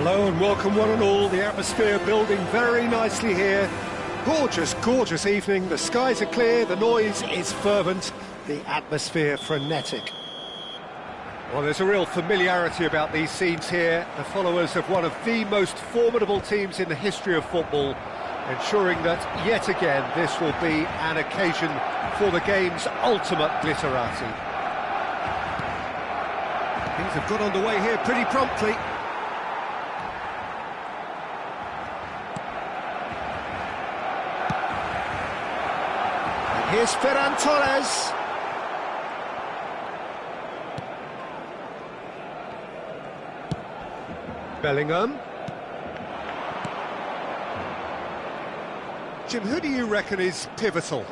Hello and welcome one and all. The atmosphere building very nicely here. Gorgeous, gorgeous evening. The skies are clear, the noise is fervent, the atmosphere frenetic. Well, there's a real familiarity about these scenes here. The followers of one of the most formidable teams in the history of football, ensuring that, yet again, this will be an occasion for the game's ultimate glitterati. Things have got underway here pretty promptly. Here's Ferran Torres. Bellingham. Jim, who do you reckon is pivotal?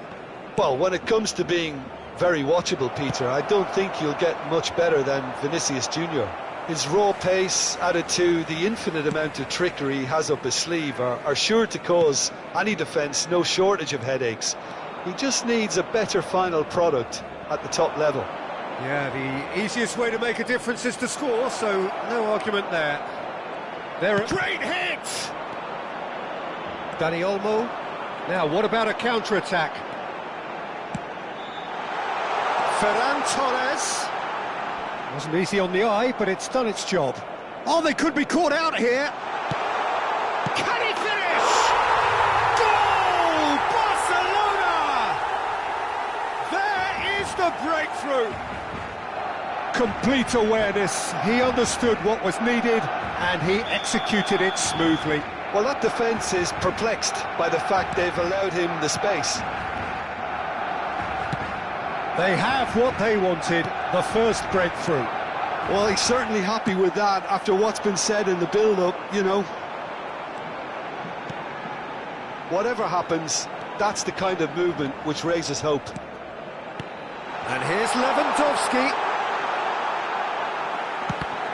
Well, when it comes to being very watchable, Peter, I don't think you'll get much better than Vinicius Junior. His raw pace, added to the infinite amount of trickery he has up his sleeve, are sure to cause any defence no shortage of headaches. He just needs a better final product at the top level. Yeah, the easiest way to make a difference is to score, so no argument there. Great hit! Dani Olmo. Now, what about a counter-attack? Ferran Torres. Wasn't easy on the eye, but it's done its job. Oh, they could be caught out here. Can he finish? Goal! Barcelona! There is the breakthrough. Complete awareness. He understood what was needed, and he executed it smoothly. Well, that defence is perplexed by the fact they've allowed him the space. They have what they wanted, the first breakthrough. Well, he's certainly happy with that after what's been said in the build-up, you know. Whatever happens, that's the kind of movement which raises hope. And here's Lewandowski.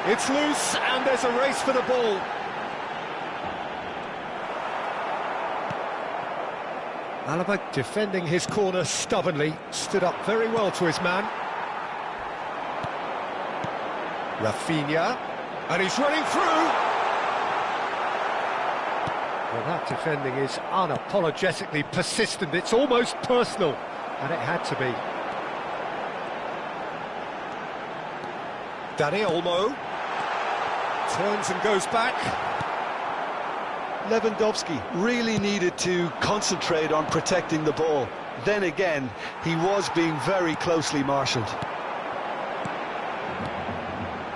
It's loose, and there's a race for the ball. Alaba defending his corner stubbornly, stood up very well to his man. Rafinha, and he's running through. Well, that defending is unapologetically persistent, it's almost personal, and it had to be. Dani Olmo turns and goes back. Lewandowski really needed to concentrate on protecting the ball. Then again, he was being very closely marshalled.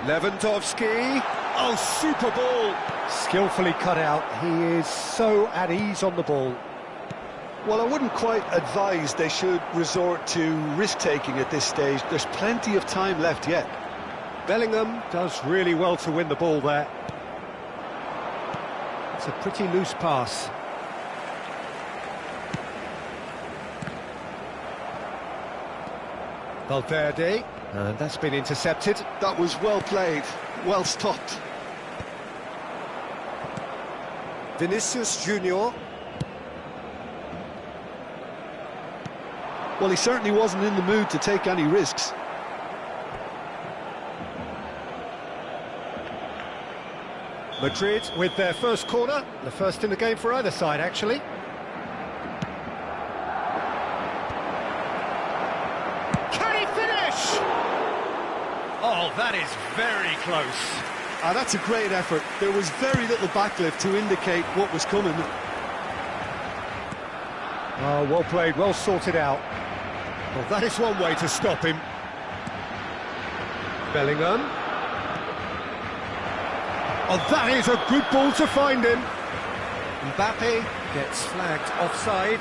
Lewandowski, oh, super ball, skillfully cut out. He is so at ease on the ball. Well, I wouldn't quite advise they should resort to risk-taking at this stage. There's plenty of time left yet. Bellingham does really well to win the ball there. It's a pretty loose pass. Valverde, and that's been intercepted. That was well played, well stopped. Vinicius Junior. Well, he certainly wasn't in the mood to take any risks. Madrid with their first corner, the first in the game for either side, actually. Can he finish? Oh, that is very close. That's a great effort. There was very little backlift to indicate what was coming. Oh, well played, well sorted out. Well, that is one way to stop him. Bellingham. Oh, that is a good ball to find him. Mbappe gets flagged offside.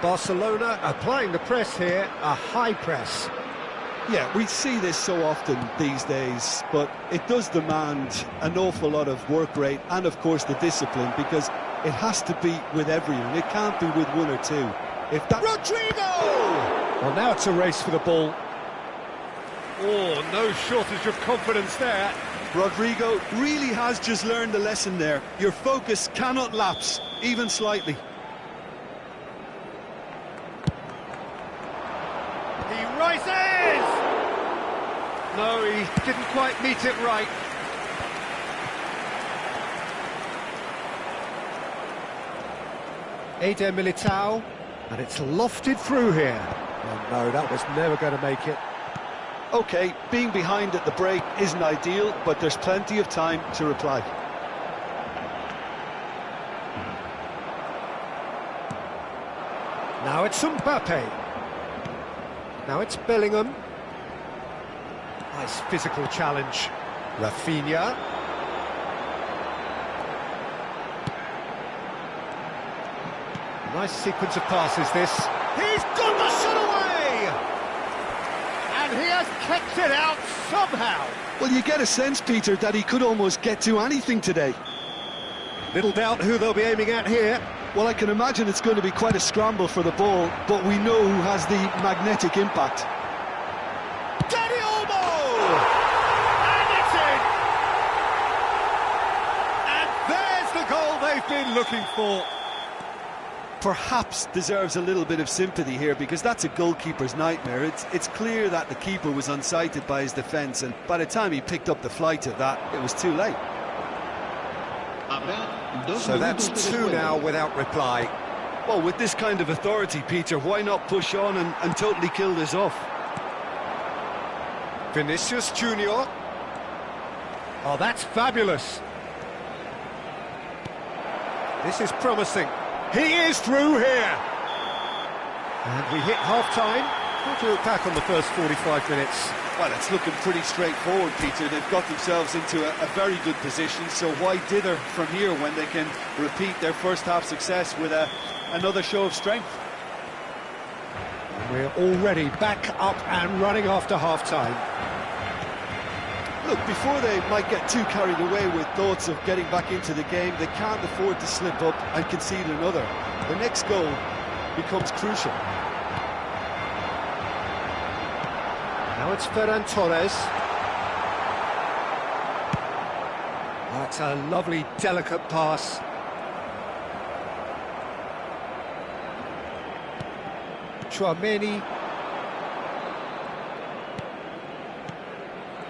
Barcelona applying the press here, a high press. Yeah, we see this so often these days, but it does demand an awful lot of work rate and, of course, the discipline, because it has to be with everyone. It can't be with one or two. If that... Rodrigo! Well, now it's a race for the ball. Oh, no shortage of confidence there. Rodrigo really has just learned the lesson there. Your focus cannot lapse, even slightly. He rises! No, he didn't quite meet it right. Eder Militao, and it's lofted through here. Oh no, that was never going to make it. OK, being behind at the break isn't ideal, but there's plenty of time to reply. Now it's Mbappe. Now it's Bellingham. Nice physical challenge. Rafinha. Nice sequence of passes, this. He's got the shot away! And he has kept it out somehow. Well, you get a sense, Peter, that he could almost get to anything today. Little doubt who they'll be aiming at here. Well, I can imagine it's going to be quite a scramble for the ball, but we know who has the magnetic impact. Danny Olmo! And it's in! And there's the goal they've been looking for. Perhaps deserves a little bit of sympathy here, because that's a goalkeeper's nightmare. It's clear that the keeper was unsighted by his defence, and by the time he picked up the flight of that, it was too late. So that's two now without reply. Well, with this kind of authority, Peter, why not push on and totally kill this off? Vinicius Junior. Oh, that's fabulous. This is promising. He is through here. And we hit half-time. How do you look back on the first 45 minutes? Well, it's looking pretty straightforward, Peter. They've got themselves into a very good position, so why dither from here when they can repeat their first-half success with another show of strength? We're already back up and running after half-time. Look, before they might get too carried away with thoughts of getting back into the game, they can't afford to slip up and concede another. The next goal becomes crucial. Now it's Ferran Torres. That's a lovely, delicate pass. Chouameni.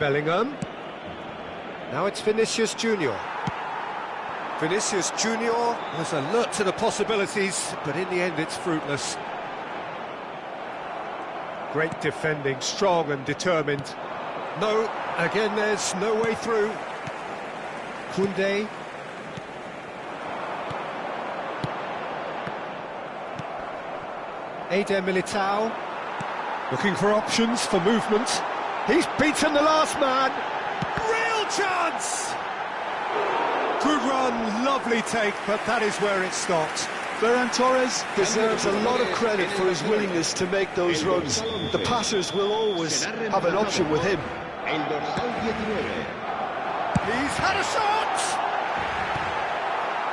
Bellingham. Now it's Vinicius Junior. Vinicius Junior was alert to the possibilities, but in the end it's fruitless. Great defending, strong and determined. No, again there's no way through. Koundé. Eder Militao. Looking for options for movement. He's beaten the last man. Real chance! Good run, lovely take, but that is where it stopped. Ferran Torres deserves a lot of credit for his willingness to make those runs. The passers will always have an option with him. He's had a shot!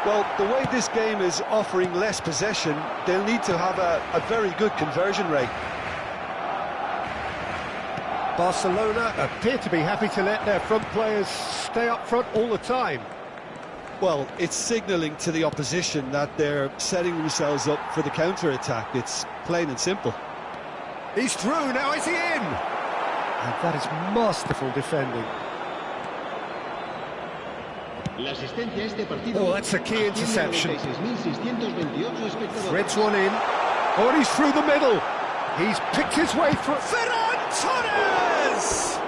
Well, the way this game is offering less possession, they'll need to have a very good conversion rate. Barcelona appear to be happy to let their front players stay up front all the time. Well, it's signalling to the opposition that they're setting themselves up for the counter-attack. It's plain and simple. He's through, now is he in? And that is masterful defending. Oh, that's a key interception. Threads one in. Oh, and he's through the middle. He's picked his way through. Ferran Torres!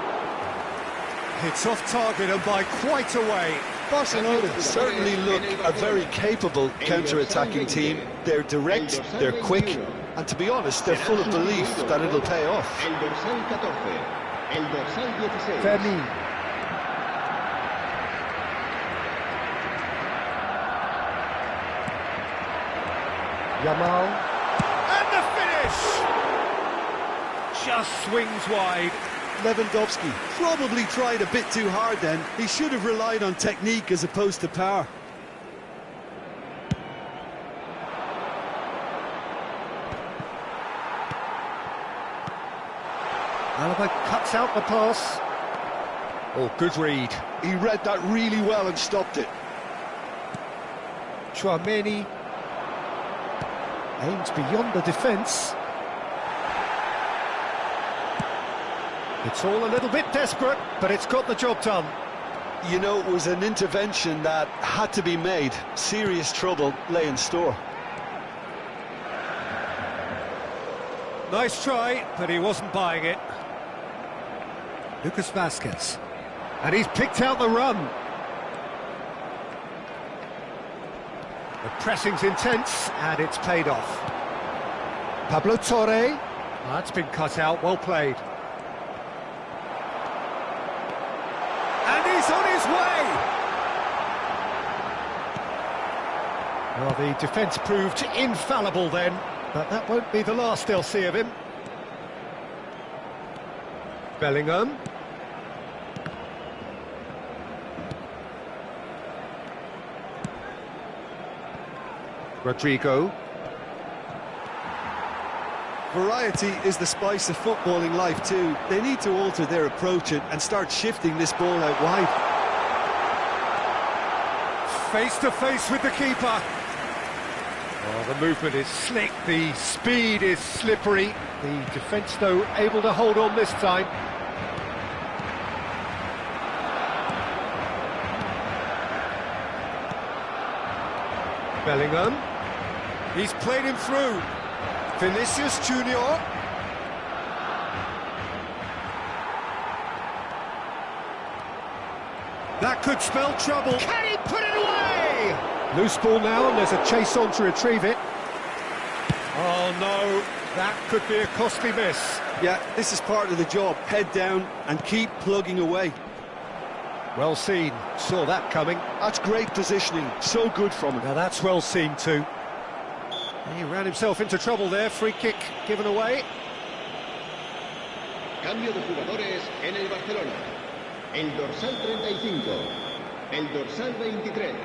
It's off target and by quite a way. Barcelona certainly look a very capable counter-attacking team. They're direct, they're quick, and to be honest, they're full of belief that it'll pay off. Fermin. Yamal. And the finish! Just swings wide. Lewandowski probably tried a bit too hard then. He should have relied on technique as opposed to power. Alaba cuts out the pass. Oh, good read. He read that really well and stopped it. Chouameni aims beyond the defence. It's all a little bit desperate, but it's got the job done. You know, it was an intervention that had to be made. Serious trouble lay in store. Nice try, but he wasn't buying it. Lucas Vazquez. And he's picked out the run. The pressing's intense, and it's paid off. Pablo Torre. That's been cut out, well played. And he's on his way! Well, the defence proved infallible then, but that won't be the last they'll see of him. Bellingham. Rodrigo. Variety is the spice of footballing life too. They need to alter their approach and start shifting this ball out wide. Face to face with the keeper. Oh, the movement is slick, the speed is slippery. The defence, though, able to hold on this time. Bellingham. He's played him through. Vinicius Junior. That could spell trouble. Can he put it away? Loose ball now, and there's a chase on to retrieve it. Oh no, that could be a costly miss. Yeah, this is part of the job. Head down and keep plugging away. Well seen, saw that coming. That's great positioning, so good from him. Now that's well seen too. He ran himself into trouble there, free kick given away. Cambio de jugadores en el Barcelona. El dorsal 35, el dorsal 23.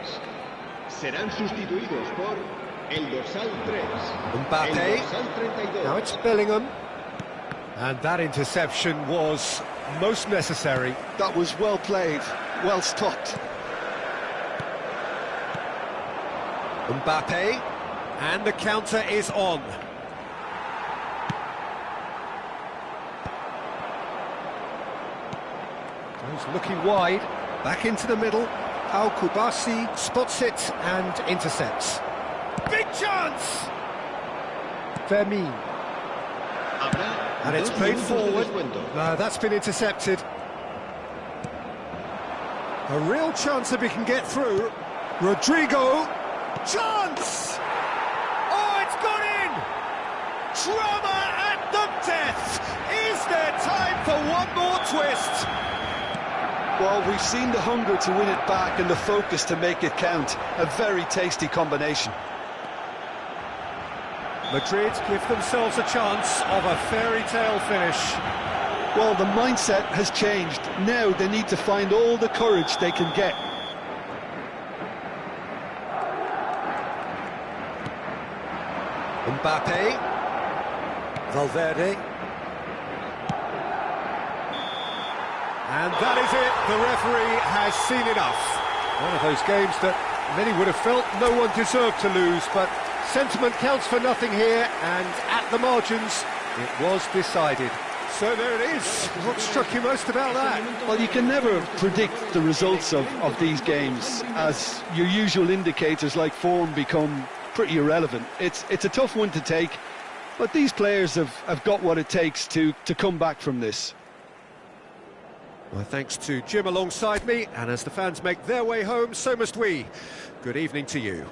Serán sustituidos por el dorsal 3. Mbappe. El dorsal 32. Now it's Bellingham. And that interception was most necessary. That was well played, well stopped. Mbappe. And the counter is on. Goes looking wide, back into the middle. Al Kubasi spots it and intercepts. Big chance! Fermin. And it's played forward. No, that's been intercepted. A real chance if he can get through. Rodrigo. Chance! Oh, it's gone in! Drama at the death! Is there time for one more twist? Well, we've seen the hunger to win it back and the focus to make it count. A very tasty combination. Madrid give themselves a chance of a fairy tale finish. Well, the mindset has changed. Now they need to find all the courage they can get. Mbappe. Valverde. And that is it. The referee has seen enough. One of those games that many would have felt no one deserved to lose, but sentiment counts for nothing here, and at the margins, it was decided. So there it is. What struck you most about that? Well, you can never predict the results of these games, as your usual indicators like form become pretty irrelevant. It's a tough one to take, but these players have got what it takes to come back from this. Well, thanks to Jim alongside me, and as the fans make their way home, so must we. Good evening to you.